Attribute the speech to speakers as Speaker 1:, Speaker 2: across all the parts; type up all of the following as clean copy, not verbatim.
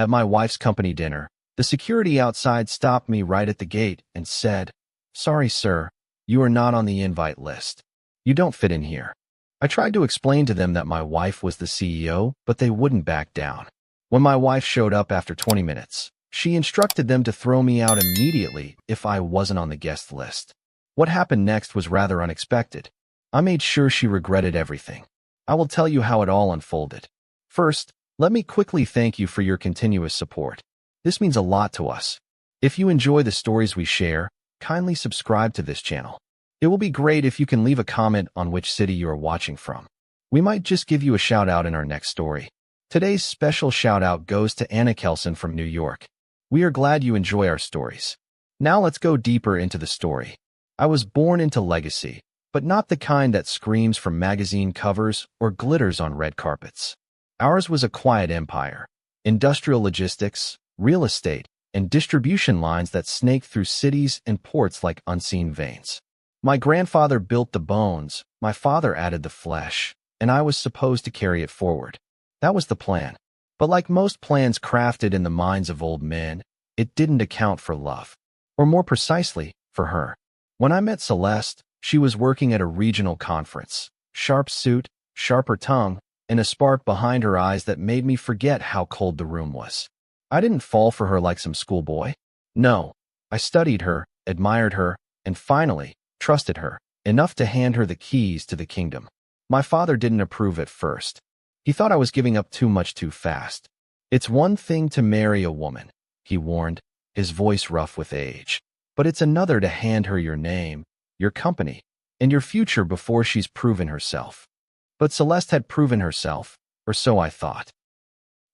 Speaker 1: At my wife's company dinner, the security outside stopped me right at the gate and said, "Sorry, sir, you are not on the invite list. You don't fit in here." I tried to explain to them that my wife was the CEO, but they wouldn't back down. When my wife showed up after 20 minutes, she instructed them to throw me out immediately if I wasn't on the guest list. What happened next was rather unexpected. I made sure she regretted everything. I will tell you how it all unfolded. First, let me quickly thank you for your continuous support. This means a lot to us. If you enjoy the stories we share, kindly subscribe to this channel. It will be great if you can leave a comment on which city you are watching from. We might just give you a shout out in our next story. Today's special shout out goes to Anna Kelson from New York. We are glad you enjoy our stories. Now let's go deeper into the story. I was born into legacy, but not the kind that screams from magazine covers or glitters on red carpets. Ours was a quiet empire. Industrial logistics, real estate, and distribution lines that snaked through cities and ports like unseen veins. My grandfather built the bones, my father added the flesh, and I was supposed to carry it forward. That was the plan. But like most plans crafted in the minds of old men, it didn't account for love. Or more precisely, for her. When I met Celeste, she was working at a regional conference. Sharp suit, sharper tongue, and a spark behind her eyes that made me forget how cold the room was. I didn't fall for her like some schoolboy. No, I studied her, admired her, and finally, trusted her, enough to hand her the keys to the kingdom. My father didn't approve at first. He thought I was giving up too much too fast. "It's one thing to marry a woman," he warned, his voice rough with age. "But it's another to hand her your name, your company, and your future before she's proven herself." But Celeste had proven herself, or so I thought.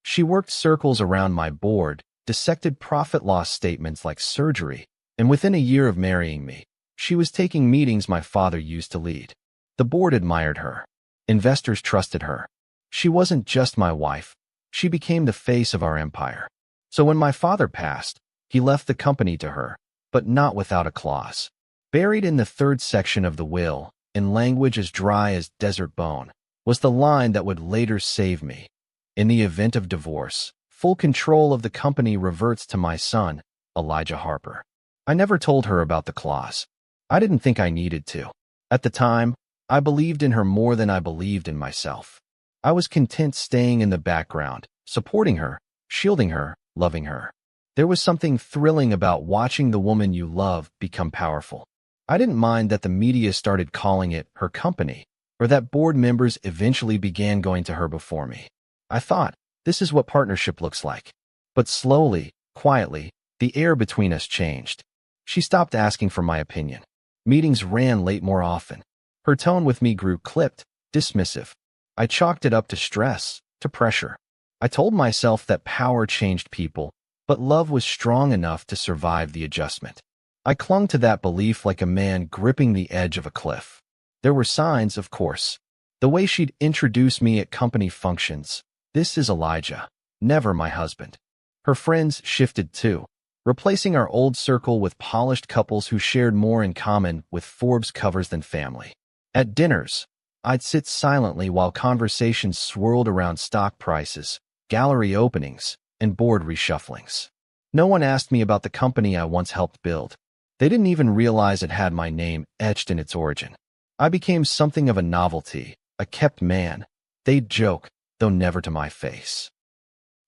Speaker 1: She worked circles around my board, dissected profit-loss statements like surgery, and within a year of marrying me, she was taking meetings my father used to lead. The board admired her. Investors trusted her. She wasn't just my wife. She became the face of our empire. So when my father passed, he left the company to her, but not without a clause. Buried in the third section of the will, in language as dry as desert bone, was the line that would later save me. In the event of divorce, full control of the company reverts to my son, Elijah Harper. I never told her about the clause. I didn't think I needed to. At the time, I believed in her more than I believed in myself. I was content staying in the background, supporting her, shielding her, loving her. There was something thrilling about watching the woman you love become powerful. I didn't mind that the media started calling it her company, or that board members eventually began going to her before me. I thought, this is what partnership looks like. But slowly, quietly, the air between us changed. She stopped asking for my opinion. Meetings ran late more often. Her tone with me grew clipped, dismissive. I chalked it up to stress, to pressure. I told myself that power changed people, but love was strong enough to survive the adjustment. I clung to that belief like a man gripping the edge of a cliff. There were signs, of course. The way she'd introduce me at company functions. "This is Elijah, never my husband." Her friends shifted too, replacing our old circle with polished couples who shared more in common with Forbes covers than family. At dinners, I'd sit silently while conversations swirled around stock prices, gallery openings, and board reshufflings. No one asked me about the company I once helped build. They didn't even realize it had my name etched in its origin. I became something of a novelty, a kept man. They'd joke, though never to my face.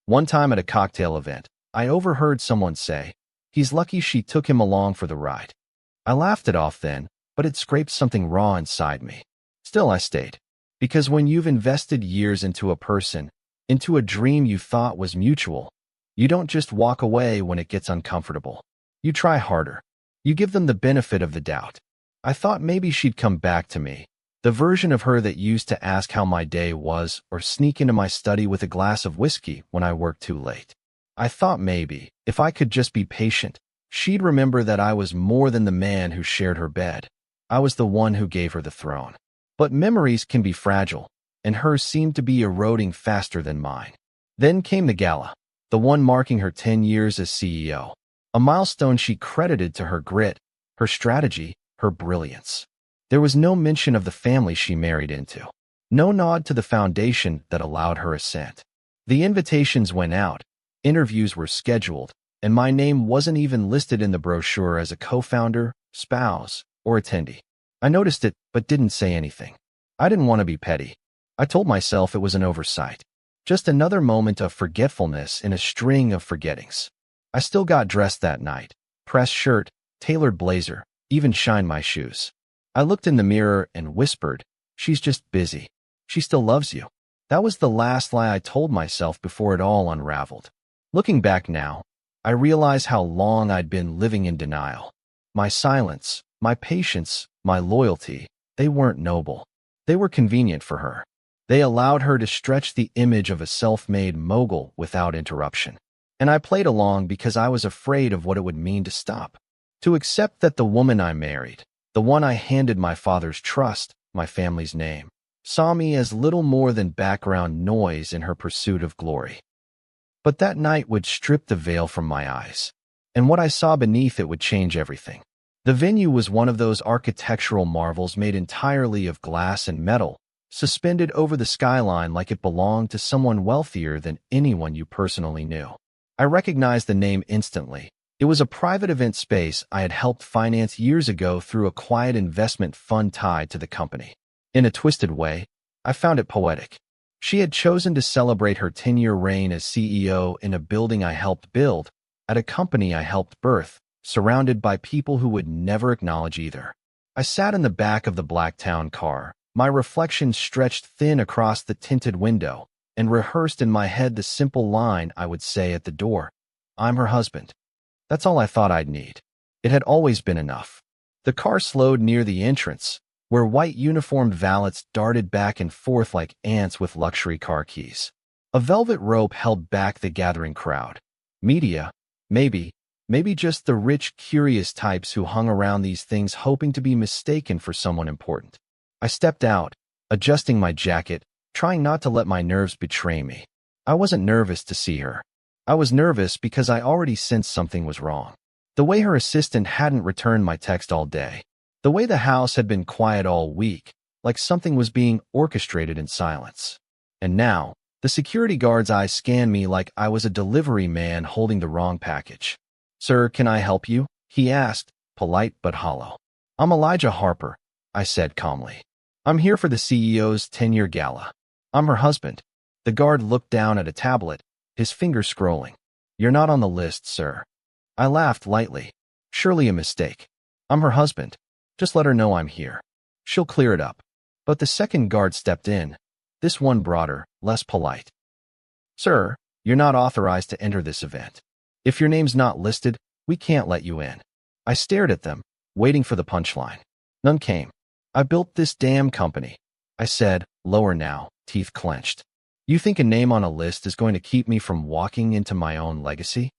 Speaker 1: One time at a cocktail event, I overheard someone say, "He's lucky she took him along for the ride." I laughed it off then, but it scraped something raw inside me. Still, I stayed. Because when you've invested years into a person, into a dream you thought was mutual, you don't just walk away when it gets uncomfortable. You try harder. You give them the benefit of the doubt. I thought maybe she'd come back to me, the version of her that used to ask how my day was or sneak into my study with a glass of whiskey when I worked too late. I thought maybe, if I could just be patient, she'd remember that I was more than the man who shared her bed. I was the one who gave her the throne. But memories can be fragile, and hers seemed to be eroding faster than mine. Then came the gala, the one marking her 10 years as CEO, a milestone she credited to her grit, her strategy, her brilliance. There was no mention of the family she married into, no nod to the foundation that allowed her ascent. The invitations went out, Interviews were scheduled, and my name wasn't even listed in the brochure as a co-founder, spouse, or attendee. I noticed it, but didn't say anything. I didn't want to be petty. I told myself it was an oversight. Just another moment of forgetfulness in a string of forgettings. I still got dressed that night. Pressed shirt, tailored blazer, even shined my shoes. I looked in the mirror and whispered, "She's just busy. She still loves you." That was the last lie I told myself before it all unraveled. Looking back now, I realize how long I'd been living in denial. My silence, my patience, my loyalty, they weren't noble. They were convenient for her. They allowed her to stretch the image of a self-made mogul without interruption. And I played along because I was afraid of what it would mean to stop. To accept that the woman I married, the one I handed my father's trust, my family's name, saw me as little more than background noise in her pursuit of glory. But that night would strip the veil from my eyes, and what I saw beneath it would change everything. The venue was one of those architectural marvels made entirely of glass and metal, suspended over the skyline like it belonged to someone wealthier than anyone you personally knew. I recognized the name instantly. It was a private event space I had helped finance years ago through a quiet investment fund tied to the company. In a twisted way, I found it poetic. She had chosen to celebrate her 10-year reign as CEO in a building I helped build, at a company I helped birth, surrounded by people who would never acknowledge either. I sat in the back of the Blacktown car, my reflection stretched thin across the tinted window, and rehearsed in my head the simple line I would say at the door, "I'm her husband." That's all I thought I'd need. It had always been enough. The car slowed near the entrance, where white uniformed valets darted back and forth like ants with luxury car keys. A velvet rope held back the gathering crowd. Media, maybe just the rich, curious types who hung around these things hoping to be mistaken for someone important. I stepped out, adjusting my jacket, trying not to let my nerves betray me. I wasn't nervous to see her. I was nervous because I already sensed something was wrong. The way her assistant hadn't returned my text all day. The way the house had been quiet all week, like something was being orchestrated in silence. And now, the security guard's eyes scanned me like I was a delivery man holding the wrong package. "Sir, can I help you?" he asked, polite but hollow. "I'm Elijah Harper," I said calmly. "I'm here for the CEO's 10-year gala. I'm her husband." The guard looked down at a tablet, his fingers scrolling. "You're not on the list, sir." I laughed lightly. Surely a mistake. "I'm her husband. Just let her know I'm here. She'll clear it up." But the second guard stepped in, this one broader, less polite. "Sir, you're not authorized to enter this event. If your name's not listed, we can't let you in." I stared at them, waiting for the punchline. None came. "I built this damn company," I said, lower now, teeth clenched. "You think a name on a list is going to keep me from walking into my own legacy?"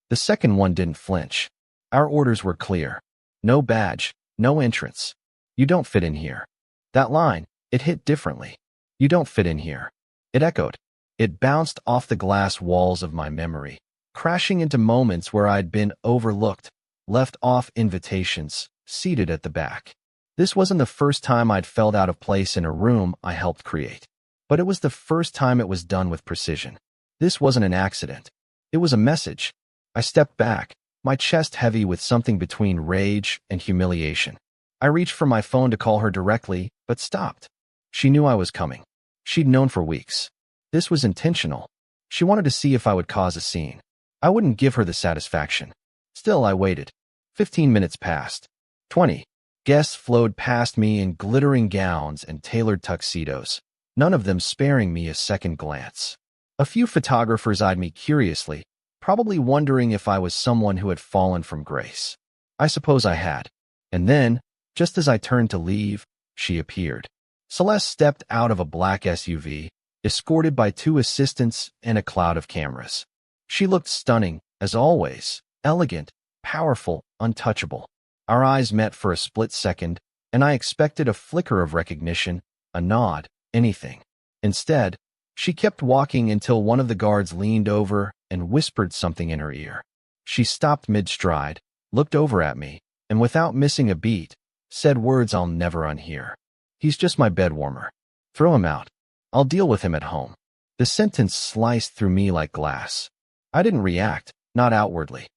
Speaker 1: The second one didn't flinch. Our orders were clear. No badge, no entrance. "You don't fit in here." That line, it hit differently. "You don't fit in here." It echoed. It bounced off the glass walls of my memory, crashing into moments where I'd been overlooked, left off invitations, seated at the back. This wasn't the first time I'd felt out of place in a room I helped create, but it was the first time it was done with precision. This wasn't an accident. It was a message. I stepped back, my chest heavy with something between rage and humiliation. I reached for my phone to call her directly, but stopped. She knew I was coming. She'd known for weeks. This was intentional. She wanted to see if I would cause a scene. I wouldn't give her the satisfaction. Still, I waited. 15 minutes passed. 20. Guests flowed past me in glittering gowns and tailored tuxedos, none of them sparing me a second glance. A few photographers eyed me curiously, probably wondering if I was someone who had fallen from grace. I suppose I had. And then, just as I turned to leave, she appeared. Celeste stepped out of a black SUV, escorted by 2 assistants and a cloud of cameras. She looked stunning, as always, elegant, powerful, untouchable. Our eyes met for a split second, and I expected a flicker of recognition, a nod, anything. Instead, she kept walking until one of the guards leaned over and whispered something in her ear. She stopped mid-stride, looked over at me, and without missing a beat, said words I'll never unhear. "He's just my bed warmer. Throw him out. I'll deal with him at home." The sentence sliced through me like glass. I didn't react, not outwardly.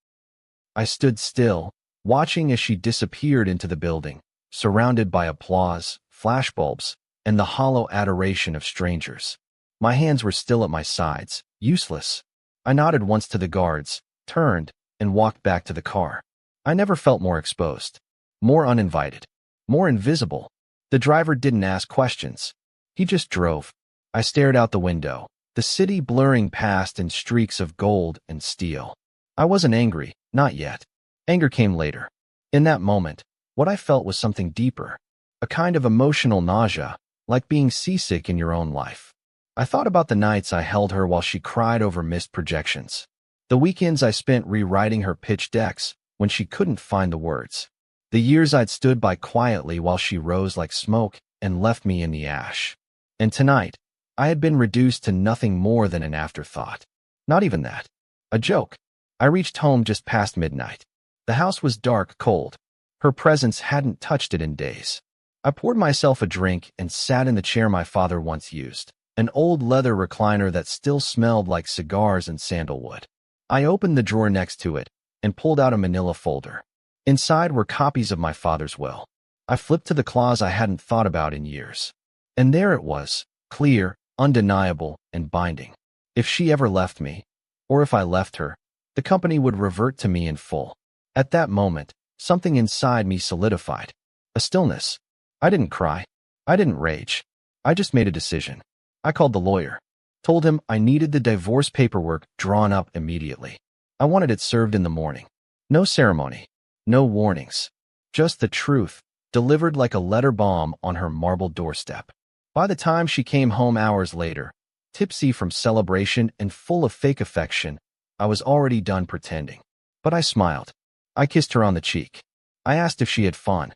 Speaker 1: I stood still, watching as she disappeared into the building, surrounded by applause, flashbulbs, and the hollow adoration of strangers. My hands were still at my sides, useless. I nodded once to the guards, turned, and walked back to the car. I never felt more exposed, more uninvited, more invisible. The driver didn't ask questions. He just drove. I stared out the window, the city blurring past in streaks of gold and steel. I wasn't angry, not yet. Anger came later. In that moment, what I felt was something deeper, a kind of emotional nausea, like being seasick in your own life. I thought about the nights I held her while she cried over missed projections, the weekends I spent rewriting her pitch decks when she couldn't find the words, the years I'd stood by quietly while she rose like smoke and left me in the ash. And tonight, I had been reduced to nothing more than an afterthought. Not even that. A joke. I reached home just past midnight. The house was dark, cold. Her presence hadn't touched it in days. I poured myself a drink and sat in the chair my father once used, an old leather recliner that still smelled like cigars and sandalwood. I opened the drawer next to it and pulled out a manila folder. Inside were copies of my father's will. I flipped to the clause I hadn't thought about in years. And there it was, clear, undeniable, and binding. If she ever left me, or if I left her, the company would revert to me in full. At that moment, something inside me solidified. A stillness. I didn't cry. I didn't rage. I just made a decision. I called the lawyer. Told him I needed the divorce paperwork drawn up immediately. I wanted it served in the morning. No ceremony. No warnings. Just the truth, delivered like a letter bomb on her marble doorstep. By the time she came home hours later, tipsy from celebration and full of fake affection, I was already done pretending. But I smiled. I kissed her on the cheek. I asked if she had fun.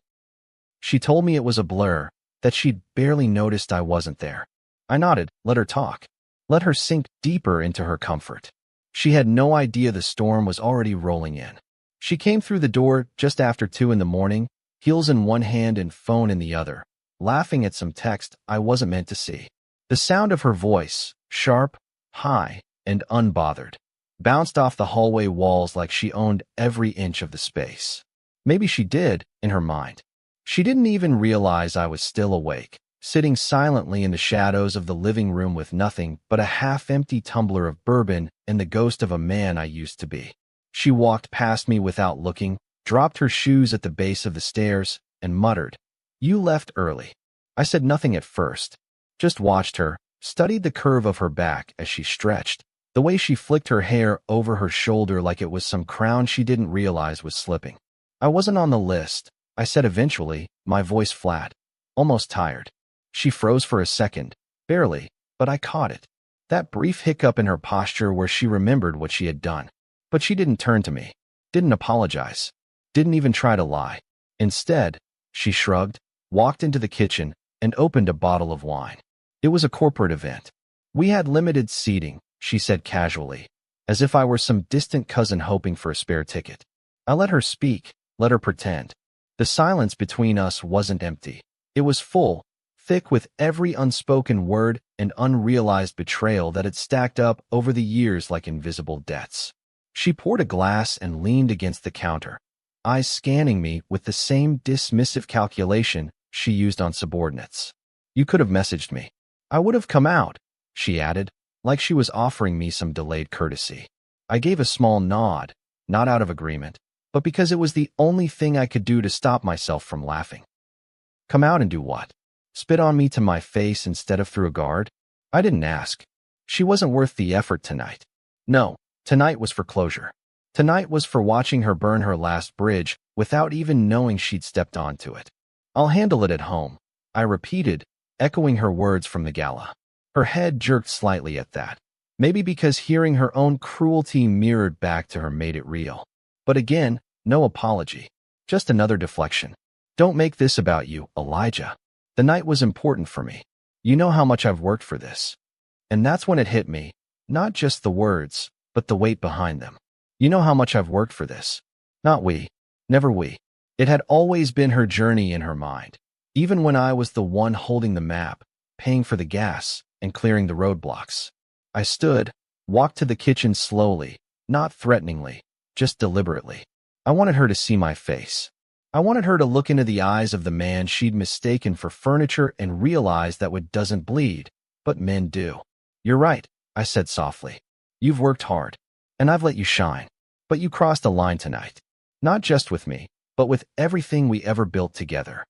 Speaker 1: She told me it was a blur, that she'd barely noticed I wasn't there. I nodded, let her talk. Let her sink deeper into her comfort. She had no idea the storm was already rolling in. She came through the door just after 2 in the morning, heels in one hand and phone in the other, laughing at some text I wasn't meant to see. The sound of her voice, sharp, high, and unbothered, bounced off the hallway walls like she owned every inch of the space. Maybe she did, in her mind. She didn't even realize I was still awake, sitting silently in the shadows of the living room with nothing but a half-empty tumbler of bourbon and the ghost of a man I used to be. She walked past me without looking, dropped her shoes at the base of the stairs, and muttered, "You left early." I said nothing at first, just watched her, studied the curve of her back as she stretched, the way she flicked her hair over her shoulder like it was some crown she didn't realize was slipping. I wasn't on the list, I said eventually, my voice flat, almost tired. She froze for a second, barely, but I caught it. That brief hiccup in her posture where she remembered what she had done. But she didn't turn to me, didn't apologize, didn't even try to lie. Instead, she shrugged, walked into the kitchen, and opened a bottle of wine. It was a corporate event. We had limited seating, she said casually, as if I were some distant cousin hoping for a spare ticket. I let her speak, let her pretend. The silence between us wasn't empty. It was full, thick with every unspoken word and unrealized betrayal that had stacked up over the years like invisible debts. She poured a glass and leaned against the counter, eyes scanning me with the same dismissive calculation she used on subordinates. "You could have messaged me. I would have come out," she added, like she was offering me some delayed courtesy. I gave a small nod, not out of agreement, but because it was the only thing I could do to stop myself from laughing. Come out and do what? Spit on me to my face instead of through a guard? I didn't ask. She wasn't worth the effort tonight. No, tonight was for closure. Tonight was for watching her burn her last bridge without even knowing she'd stepped onto it. "I'll handle it at home," I repeated, echoing her words from the gala. Her head jerked slightly at that. Maybe because hearing her own cruelty mirrored back to her made it real. But again, no apology. Just another deflection. "Don't make this about you, Elijah. The night was important for me. You know how much I've worked for this." And that's when it hit me, not just the words, but the weight behind them. You know how much I've worked for this. Not we. Never we. It had always been her journey in her mind, even when I was the one holding the map, paying for the gas, and clearing the roadblocks. I stood, walked to the kitchen slowly, not threateningly, just deliberately. I wanted her to see my face. I wanted her to look into the eyes of the man she'd mistaken for furniture and realize that what doesn't bleed, but men do. You're right, I said softly. You've worked hard, and I've let you shine. But you crossed a line tonight. Not just with me, but with everything we ever built together.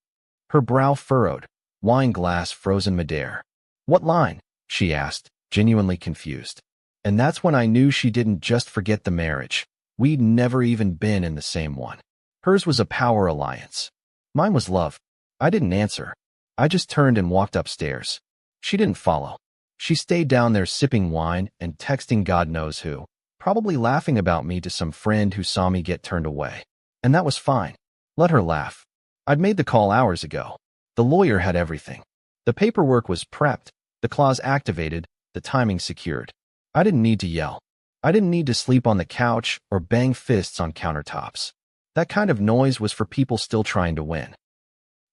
Speaker 1: Her brow furrowed, wine glass frozen midair. What line? She asked, genuinely confused. And that's when I knew she didn't just forget the marriage. We'd never even been in the same one. Hers was a power alliance. Mine was love. I didn't answer. I just turned and walked upstairs. She didn't follow. She stayed down there sipping wine and texting God knows who, probably laughing about me to some friend who saw me get turned away. And that was fine. Let her laugh. I'd made the call hours ago. The lawyer had everything. The paperwork was prepped, the clause activated, the timing secured. I didn't need to yell. I didn't need to sleep on the couch or bang fists on countertops. That kind of noise was for people still trying to win.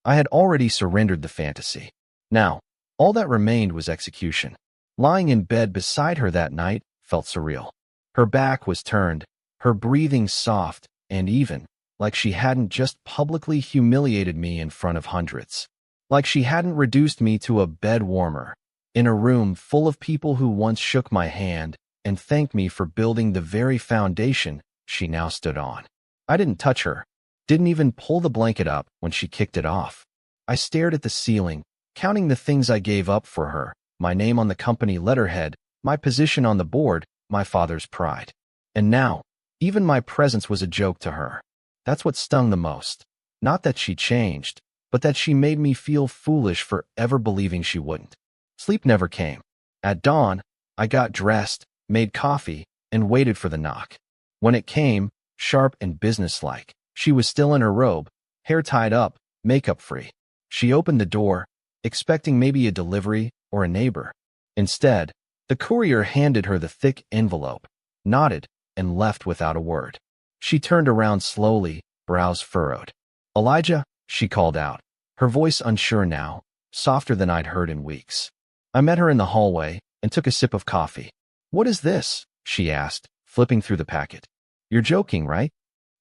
Speaker 1: I had already surrendered the fantasy. Now, all that remained was execution. Lying in bed beside her that night felt surreal. Her back was turned, her breathing soft and even, like she hadn't just publicly humiliated me in front of hundreds. Like she hadn't reduced me to a bed warmer in a room full of people who once shook my hand and thanked me for building the very foundation she now stood on. I didn't touch her, didn't even pull the blanket up when she kicked it off. I stared at the ceiling, counting the things I gave up for her, my name on the company letterhead, my position on the board, my father's pride. And now, even my presence was a joke to her. That's what stung the most. Not that she changed, but that she made me feel foolish for ever believing she wouldn't. Sleep never came. At dawn, I got dressed, made coffee, and waited for the knock. When it came, sharp and businesslike, she was still in her robe, hair tied up, makeup free. She opened the door, expecting maybe a delivery or a neighbor. Instead, the courier handed her the thick envelope, nodded, and left without a word. She turned around slowly, brows furrowed. "Elijah," she called out, her voice unsure now, softer than I'd heard in weeks. I met her in the hallway and took a sip of coffee. "What is this?" she asked, flipping through the packet. "You're joking, right?"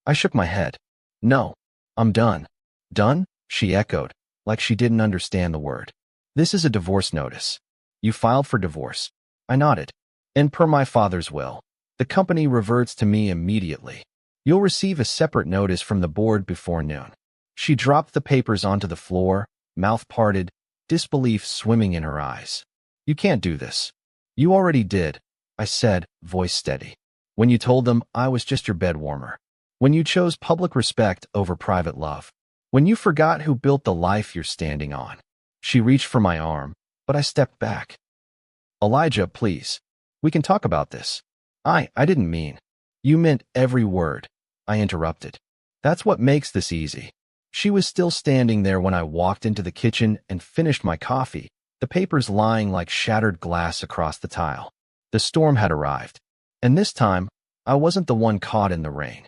Speaker 1: I shook my head. "No, I'm done." "Done?" she echoed, like she didn't understand the word. "This is a divorce notice. You filed for divorce." I nodded. "And per my father's will, the company reverts to me immediately. You'll receive a separate notice from the board before noon." She dropped the papers onto the floor, mouth parted, disbelief swimming in her eyes. "You can't do this." "You already did," I said, voice steady. "When you told them I was just your bed warmer. When you chose public respect over private love. When you forgot who built the life you're standing on." She reached for my arm, but I stepped back. "Elijah, please. We can talk about this." I didn't mean." "You meant every word," I interrupted. "That's what makes this easy." She was still standing there when I walked into the kitchen and finished my coffee, the papers lying like shattered glass across the tile. The storm had arrived, and this time, I wasn't the one caught in the rain.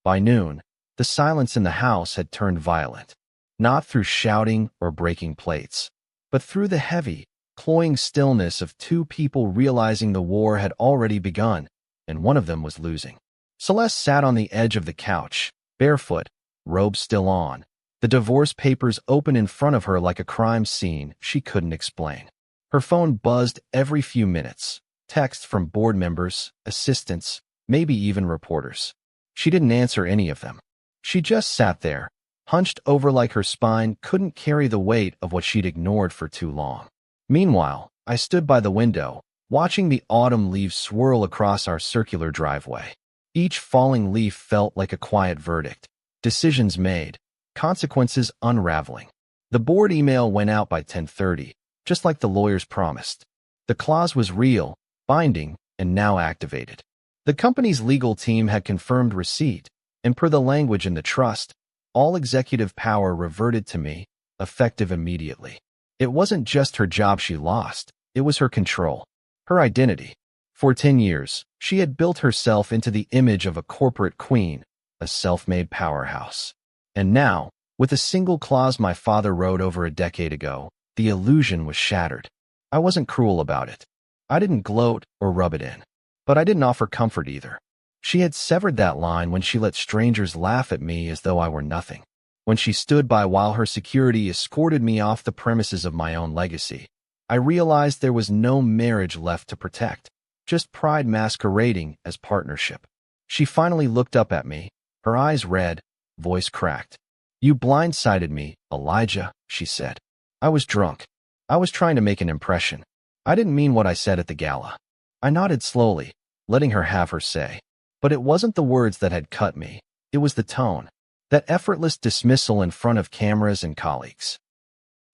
Speaker 1: By noon, the silence in the house had turned violent, not through shouting or breaking plates, but through the heavy, cloying stillness of two people realizing the war had already begun, and one of them was losing. Celeste sat on the edge of the couch, barefoot, robe still on, the divorce papers open in front of her like a crime scene she couldn't explain. Her phone buzzed every few minutes, texts from board members, assistants, maybe even reporters. She didn't answer any of them. She just sat there, hunched over like her spine couldn't carry the weight of what she'd ignored for too long. Meanwhile, I stood by the window, watching the autumn leaves swirl across our circular driveway. Each falling leaf felt like a quiet verdict. Decisions made, consequences unraveling. The board email went out by 10:30, just like the lawyers promised. The clause was real, binding, and now activated. The company's legal team had confirmed receipt, and per the language in the trust, all executive power reverted to me, effective immediately. It wasn't just her job she lost, it was her control, her identity. For 10 years, she had built herself into the image of a corporate queen, a self-made powerhouse. And now, with a single clause my father wrote over a decade ago, the illusion was shattered. I wasn't cruel about it. I didn't gloat or rub it in. But I didn't offer comfort either. She had severed that line when she let strangers laugh at me as though I were nothing. When she stood by while her security escorted me off the premises of my own legacy, I realized there was no marriage left to protect, just pride masquerading as partnership. She finally looked up at me, her eyes red, voice cracked. "You blindsided me, Elijah," she said. "I was drunk. I was trying to make an impression. I didn't mean what I said at the gala." I nodded slowly, letting her have her say. But it wasn't the words that had cut me. It was the tone. That effortless dismissal in front of cameras and colleagues.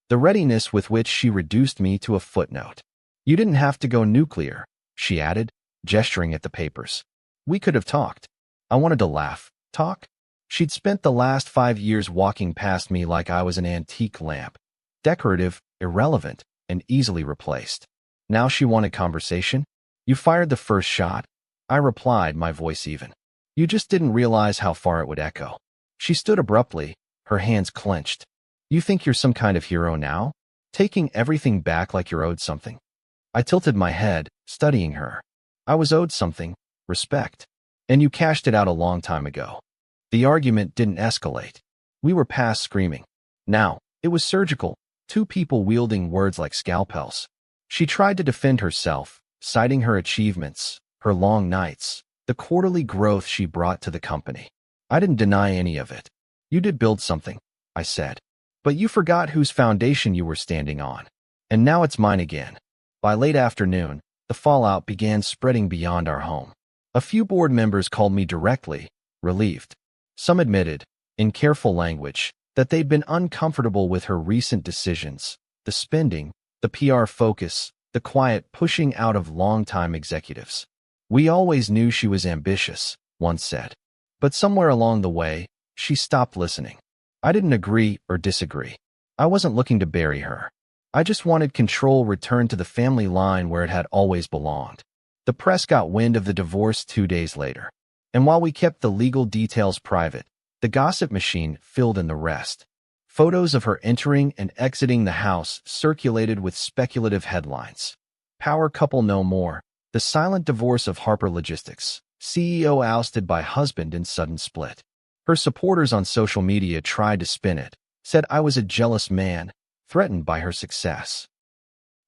Speaker 1: The readiness with which she reduced me to a footnote. "You didn't have to go nuclear," she added, gesturing at the papers. "We could have talked." I wanted to laugh. Talk? She'd spent the last 5 years walking past me like I was an antique lamp. Decorative, irrelevant, and easily replaced. Now she wanted conversation? "You fired the first shot," I replied, my voice even. "You just didn't realize how far it would echo." She stood abruptly, her hands clenched. "You think you're some kind of hero now? Taking everything back like you're owed something?" I tilted my head, studying her. I was owed something, respect. And you cashed it out a long time ago. The argument didn't escalate. We were past screaming. Now, it was surgical, two people wielding words like scalpels. She tried to defend herself, citing her achievements, her long nights, the quarterly growth she brought to the company. I didn't deny any of it. "You did build something," I said. "But you forgot whose foundation you were standing on. And now it's mine again." By late afternoon, the fallout began spreading beyond our home. A few board members called me directly, relieved. Some admitted, in careful language, that they'd been uncomfortable with her recent decisions, the spending, the PR focus, the quiet pushing out of longtime executives. "We always knew she was ambitious," one said. But somewhere along the way, she stopped listening. I didn't agree or disagree. I wasn't looking to bury her. I just wanted control returned to the family line where it had always belonged. The press got wind of the divorce 2 days later. And while we kept the legal details private, the gossip machine filled in the rest. Photos of her entering and exiting the house circulated with speculative headlines. "Power couple no more. The silent divorce of Harper Logistics. CEO ousted by husband in sudden split." Her supporters on social media tried to spin it, said I was a jealous man, threatened by her success.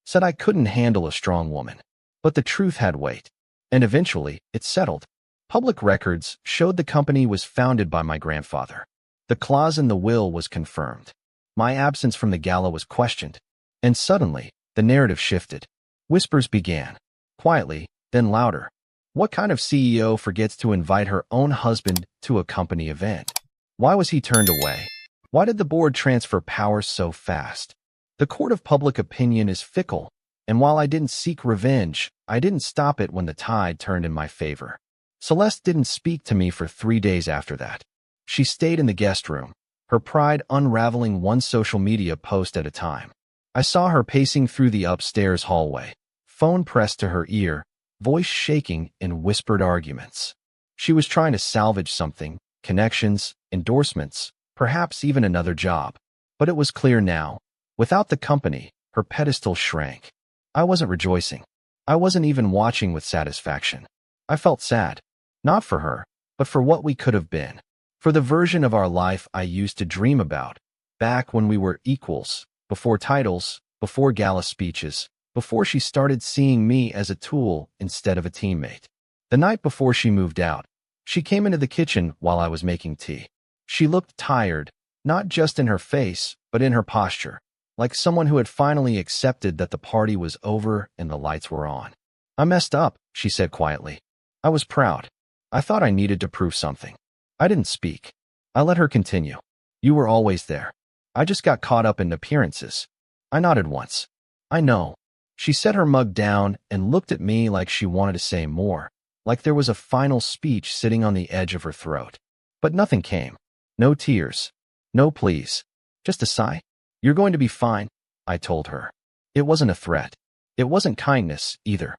Speaker 1: Said I couldn't handle a strong woman. But the truth had weight. And eventually, it settled. Public records showed the company was founded by my grandfather. The clause in the will was confirmed. My absence from the gala was questioned. And suddenly, the narrative shifted. Whispers began. Quietly, then louder. What kind of CEO forgets to invite her own husband to a company event? Why was he turned away? Why did the board transfer power so fast? The court of public opinion is fickle, and while I didn't seek revenge, I didn't stop it when the tide turned in my favor. Celeste didn't speak to me for 3 days after that. She stayed in the guest room, her pride unraveling one social media post at a time. I saw her pacing through the upstairs hallway, phone pressed to her ear, voice shaking in whispered arguments. She was trying to salvage something, connections, endorsements, perhaps even another job. But it was clear now. Without the company, her pedestal shrank. I wasn't rejoicing. I wasn't even watching with satisfaction. I felt sad. Not for her, but for what we could have been. For the version of our life I used to dream about, back when we were equals, before titles, before gala speeches, before she started seeing me as a tool instead of a teammate. The night before she moved out, she came into the kitchen while I was making tea. She looked tired, not just in her face, but in her posture, like someone who had finally accepted that the party was over and the lights were on. "I messed up," she said quietly. I was proud. I thought I needed to prove something. I didn't speak. I let her continue. "You were always there. I just got caught up in appearances." I nodded once. "I know." She set her mug down and looked at me like she wanted to say more, like there was a final speech sitting on the edge of her throat. But nothing came. No tears. No pleas. Just a sigh. "You're going to be fine," I told her. It wasn't a threat. It wasn't kindness, either.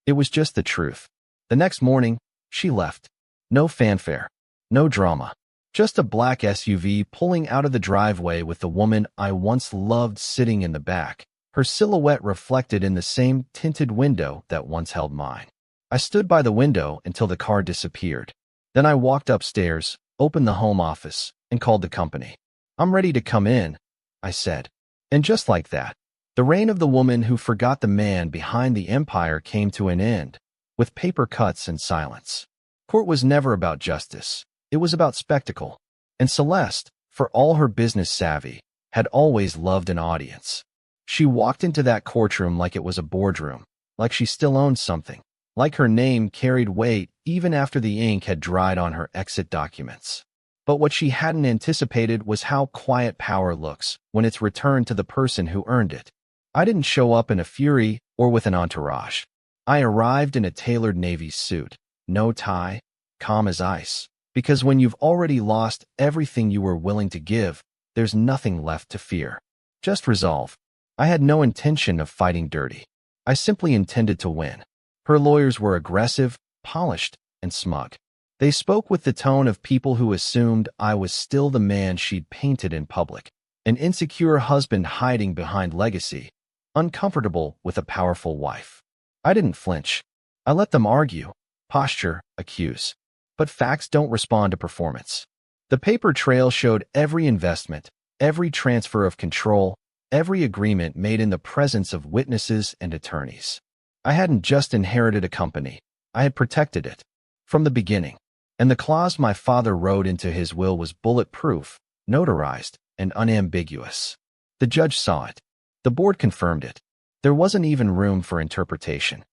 Speaker 1: It was just the truth. The next morning, she left. No fanfare. No drama. Just a black SUV pulling out of the driveway with the woman I once loved sitting in the back, her silhouette reflected in the same tinted window that once held mine. I stood by the window until the car disappeared. Then I walked upstairs, opened the home office, and called the company. "I'm ready to come in," I said. And just like that, the reign of the woman who forgot the man behind the empire came to an end, with paper cuts and silence. Court was never about justice. It was about spectacle. And Celeste, for all her business savvy, had always loved an audience. She walked into that courtroom like it was a boardroom, like she still owned something, like her name carried weight even after the ink had dried on her exit documents. But what she hadn't anticipated was how quiet power looks when it's returned to the person who earned it. I didn't show up in a fury or with an entourage. I arrived in a tailored Navy suit, no tie, calm as ice, because when you've already lost everything you were willing to give, there's nothing left to fear. Just resolve. I had no intention of fighting dirty. I simply intended to win. Her lawyers were aggressive, polished, and smug. They spoke with the tone of people who assumed I was still the man she'd painted in public, an insecure husband hiding behind legacy, uncomfortable with a powerful wife. I didn't flinch. I let them argue, posture, accuse. But facts don't respond to performance. The paper trail showed every investment, every transfer of control, every agreement made in the presence of witnesses and attorneys. I hadn't just inherited a company. I had protected it from the beginning. And the clause my father wrote into his will was bulletproof, notarized, and unambiguous. The judge saw it. The board confirmed it. There wasn't even room for interpretation.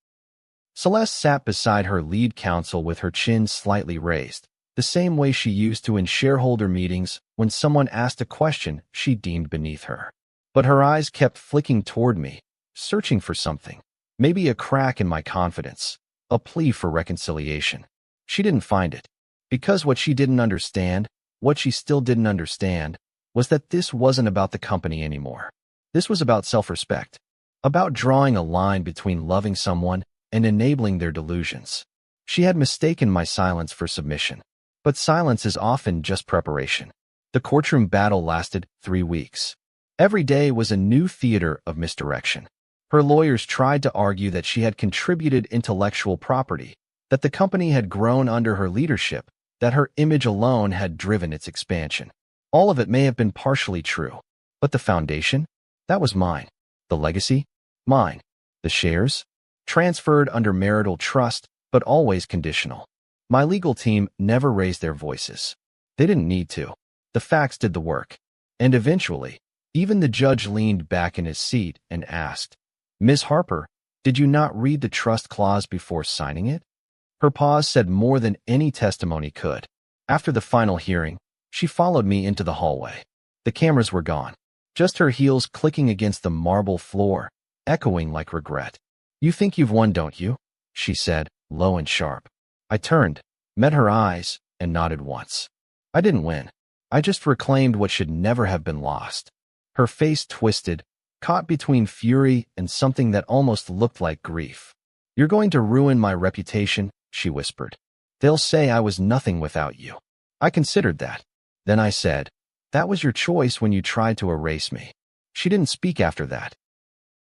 Speaker 1: Celeste sat beside her lead counsel with her chin slightly raised, the same way she used to in shareholder meetings when someone asked a question she deemed beneath her. But her eyes kept flicking toward me, searching for something, maybe a crack in my confidence, a plea for reconciliation. She didn't find it. Because what she didn't understand, what she still didn't understand, was that this wasn't about the company anymore. This was about self-respect, about drawing a line between loving someone and enabling their delusions. She had mistaken my silence for submission. But silence is often just preparation. The courtroom battle lasted 3 weeks. Every day was a new theater of misdirection. Her lawyers tried to argue that she had contributed intellectual property, that the company had grown under her leadership, that her image alone had driven its expansion. All of it may have been partially true. But the foundation? That was mine. The legacy? Mine. The shares? Transferred under marital trust, but always conditional. My legal team never raised their voices. They didn't need to. The facts did the work. And eventually, even the judge leaned back in his seat and asked, "Ms. Harper, did you not read the trust clause before signing it?" Her pause said more than any testimony could. After the final hearing, she followed me into the hallway. The cameras were gone. Just her heels clicking against the marble floor, echoing like regret. "You think you've won, don't you?" she said, low and sharp. I turned, met her eyes, and nodded once. I didn't win. I just reclaimed what should never have been lost. Her face twisted, caught between fury and something that almost looked like grief. "You're going to ruin my reputation," she whispered. "They'll say I was nothing without you." I considered that. Then I said, "That was your choice when you tried to erase me." She didn't speak after that.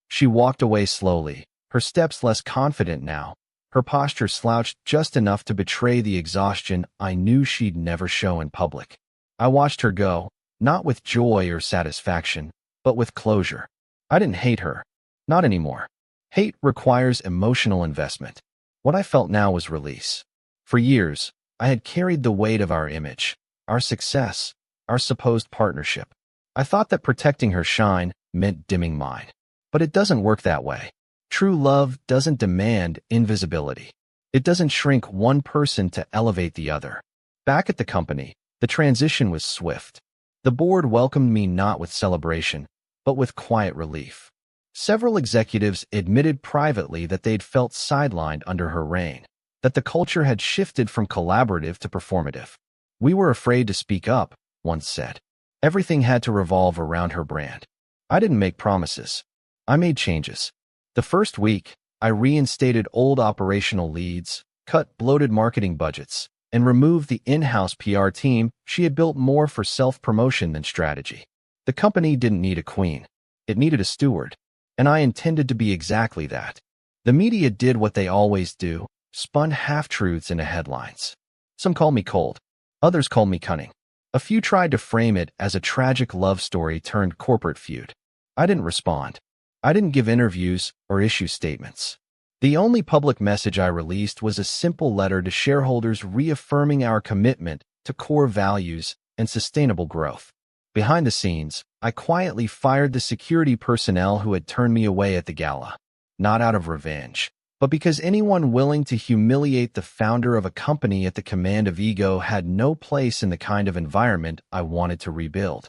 Speaker 1: She walked away slowly, her steps less confident now, her posture slouched just enough to betray the exhaustion I knew she'd never show in public. I watched her go, not with joy or satisfaction, but with closure. I didn't hate her. Not anymore. Hate requires emotional investment. What I felt now was release. For years, I had carried the weight of our image, our success, our supposed partnership. I thought that protecting her shine meant dimming mine. But it doesn't work that way. True love doesn't demand invisibility. It doesn't shrink one person to elevate the other. Back at the company, the transition was swift. The board welcomed me not with celebration, but with quiet relief. Several executives admitted privately that they'd felt sidelined under her reign, that the culture had shifted from collaborative to performative. "We were afraid to speak up," one said. Everything had to revolve around her brand. I didn't make promises. I made changes. The first week, I reinstated old operational leads, cut bloated marketing budgets, and removed the in-house PR team she had built more for self-promotion than strategy. The company didn't need a queen. It needed a steward. And I intended to be exactly that. The media did what they always do. spun half-truths into headlines. Some called me cold. Others called me cunning. A few tried to frame it as a tragic love story turned corporate feud. I didn't respond. I didn't give interviews or issue statements. The only public message I released was a simple letter to shareholders reaffirming our commitment to core values and sustainable growth. Behind the scenes, I quietly fired the security personnel who had turned me away at the gala, not out of revenge, but because anyone willing to humiliate the founder of a company at the command of ego had no place in the kind of environment I wanted to rebuild.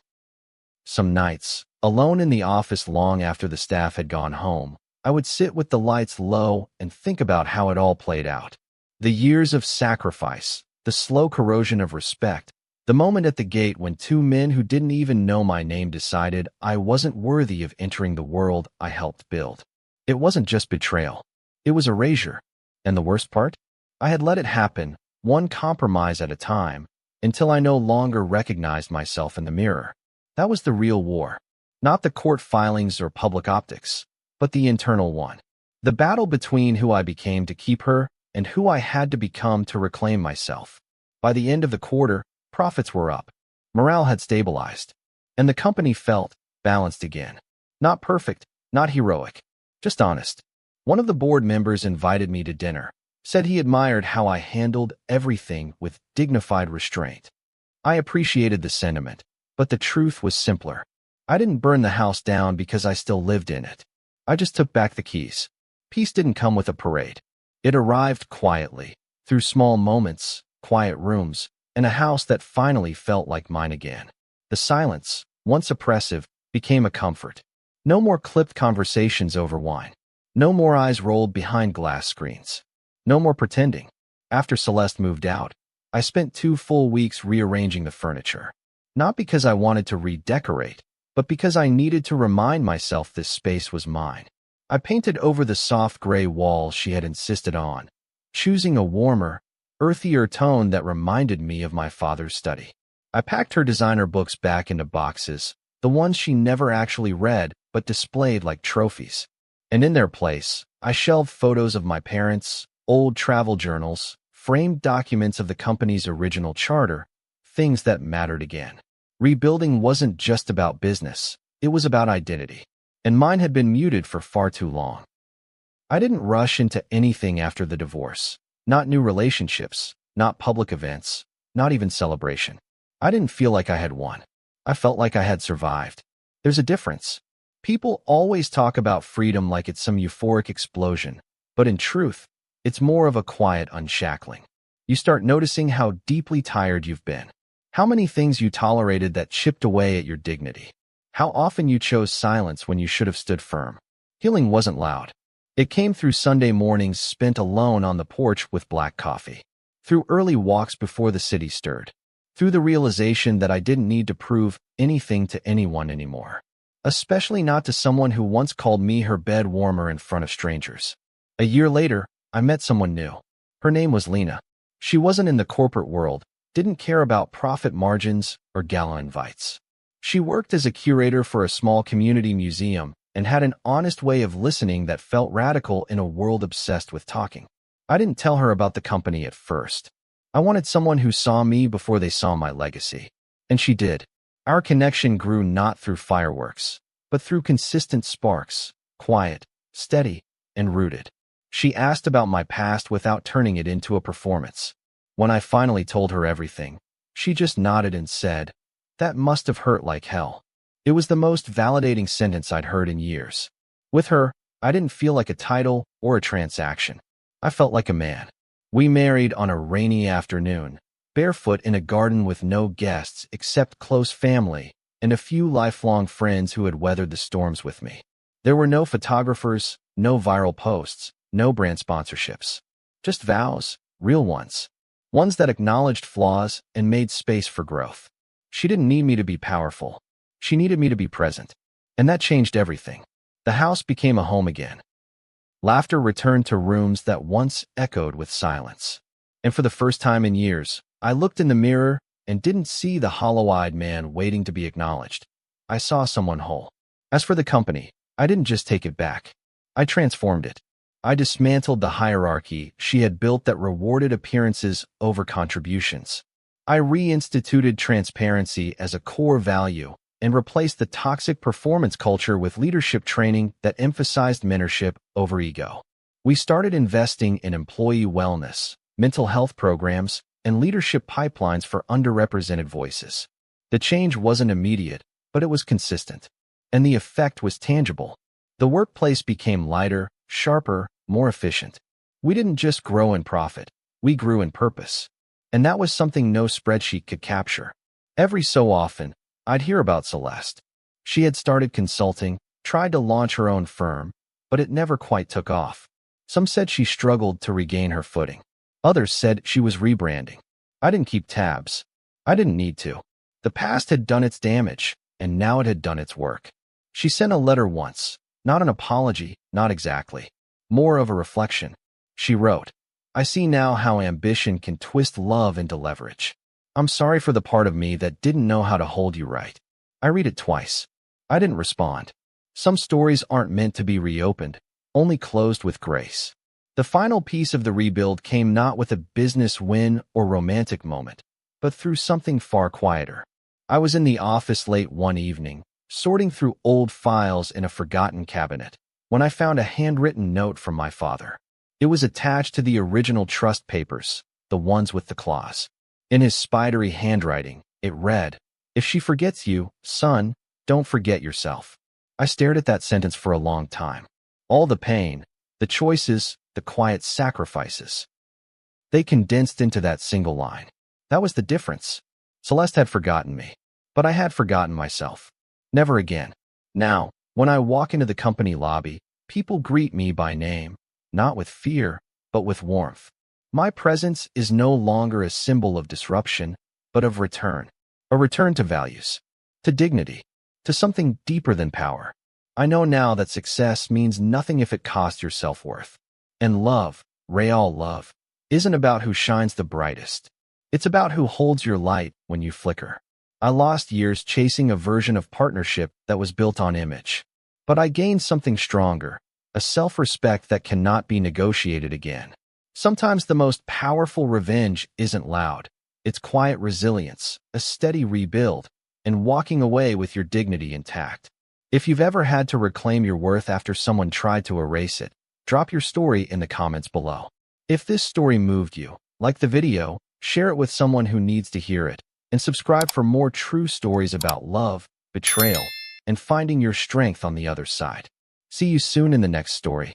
Speaker 1: Some nights, alone in the office long after the staff had gone home, I would sit with the lights low and think about how it all played out. The years of sacrifice, the slow corrosion of respect, the moment at the gate when two men who didn't even know my name decided I wasn't worthy of entering the world I helped build. It wasn't just betrayal. It was erasure. And the worst part? I had let it happen, one compromise at a time, until I no longer recognized myself in the mirror. That was the real war. Not the court filings or public optics, but the internal one. The battle between who I became to keep her and who I had to become to reclaim myself. By the end of the quarter, profits were up. Morale had stabilized. And the company felt balanced again. Not perfect, not heroic, just honest. One of the board members invited me to dinner, said he admired how I handled everything with dignified restraint. I appreciated the sentiment, but the truth was simpler. I didn't burn the house down because I still lived in it. I just took back the keys. Peace didn't come with a parade. It arrived quietly, through small moments, quiet rooms, and a house that finally felt like mine again. The silence, once oppressive, became a comfort. No more clipped conversations over wine. No more eyes rolled behind glass screens. No more pretending. After Celeste moved out, I spent 2 full weeks rearranging the furniture. Not because I wanted to redecorate, but because I needed to remind myself this space was mine. I painted over the soft gray walls she had insisted on, choosing a warmer, earthier tone that reminded me of my father's study. I packed her designer books back into boxes, the ones she never actually read but displayed like trophies. And in their place, I shelved photos of my parents, old travel journals, framed documents of the company's original charter, things that mattered again. Rebuilding wasn't just about business, it was about identity. And mine had been muted for far too long. I didn't rush into anything after the divorce. Not new relationships, not public events, not even celebration. I didn't feel like I had won. I felt like I had survived. There's a difference. People always talk about freedom like it's some euphoric explosion, but in truth, it's more of a quiet unshackling. You start noticing how deeply tired you've been, how many things you tolerated that chipped away at your dignity, how often you chose silence when you should have stood firm. Healing wasn't loud. It came through Sunday mornings spent alone on the porch with black coffee, through early walks before the city stirred, through the realization that I didn't need to prove anything to anyone anymore. Especially not to someone who once called me her bed warmer in front of strangers. A year later, I met someone new. Her name was Lena. She wasn't in the corporate world, didn't care about profit margins or gala invites. She worked as a curator for a small community museum and had an honest way of listening that felt radical in a world obsessed with talking. I didn't tell her about the company at first. I wanted someone who saw me before they saw my legacy. And she did. Our connection grew not through fireworks, but through consistent sparks, quiet, steady, and rooted. She asked about my past without turning it into a performance. When I finally told her everything, she just nodded and said, "That must have hurt like hell." It was the most validating sentence I'd heard in years. With her, I didn't feel like a title or a transaction. I felt like a man. We married on a rainy afternoon, barefoot in a garden with no guests except close family and a few lifelong friends who had weathered the storms with me. There were no photographers, no viral posts, no brand sponsorships. Just vows, real ones. Ones that acknowledged flaws and made space for growth. She didn't need me to be powerful. She needed me to be present. And that changed everything. The house became a home again. Laughter returned to rooms that once echoed with silence. And for the first time in years, I looked in the mirror and didn't see the hollow-eyed man waiting to be acknowledged. I saw someone whole. As for the company, I didn't just take it back. I transformed it. I dismantled the hierarchy she had built that rewarded appearances over contributions. I reinstituted transparency as a core value and replaced the toxic performance culture with leadership training that emphasized mentorship over ego. We started investing in employee wellness, mental health programs, and leadership pipelines for underrepresented voices. The change wasn't immediate, but it was consistent. And the effect was tangible. The workplace became lighter, sharper, more efficient. We didn't just grow in profit, we grew in purpose. And that was something no spreadsheet could capture. Every so often, I'd hear about Celeste. She had started consulting, tried to launch her own firm, but it never quite took off. Some said she struggled to regain her footing. Others said she was rebranding. I didn't keep tabs. I didn't need to. The past had done its damage, and now it had done its work. She sent a letter once, not an apology, not exactly. More of a reflection. She wrote, "I see now how ambition can twist love into leverage. I'm sorry for the part of me that didn't know how to hold you right." I read it twice. I didn't respond. Some stories aren't meant to be reopened, only closed with grace. The final piece of the rebuild came not with a business win or romantic moment, but through something far quieter. I was in the office late one evening, sorting through old files in a forgotten cabinet, when I found a handwritten note from my father. It was attached to the original trust papers, the ones with the claws. In his spidery handwriting, it read, "If she forgets you, son, don't forget yourself." I stared at that sentence for a long time. All the pain, the choices, the quiet sacrifices. They condensed into that single line. That was the difference. Celeste had forgotten me, but I had forgotten myself. Never again. Now, when I walk into the company lobby, people greet me by name, not with fear, but with warmth. My presence is no longer a symbol of disruption, but of return. A return to values, to dignity, to something deeper than power. I know now that success means nothing if it costs your self-worth. And love, real love, isn't about who shines the brightest. It's about who holds your light when you flicker. I lost years chasing a version of partnership that was built on image. But I gained something stronger, a self-respect that cannot be negotiated again. Sometimes the most powerful revenge isn't loud. It's quiet resilience, a steady rebuild, and walking away with your dignity intact. If you've ever had to reclaim your worth after someone tried to erase it, drop your story in the comments below. If this story moved you, like the video, share it with someone who needs to hear it, and subscribe for more true stories about love, betrayal, and finding your strength on the other side. See you soon in the next story.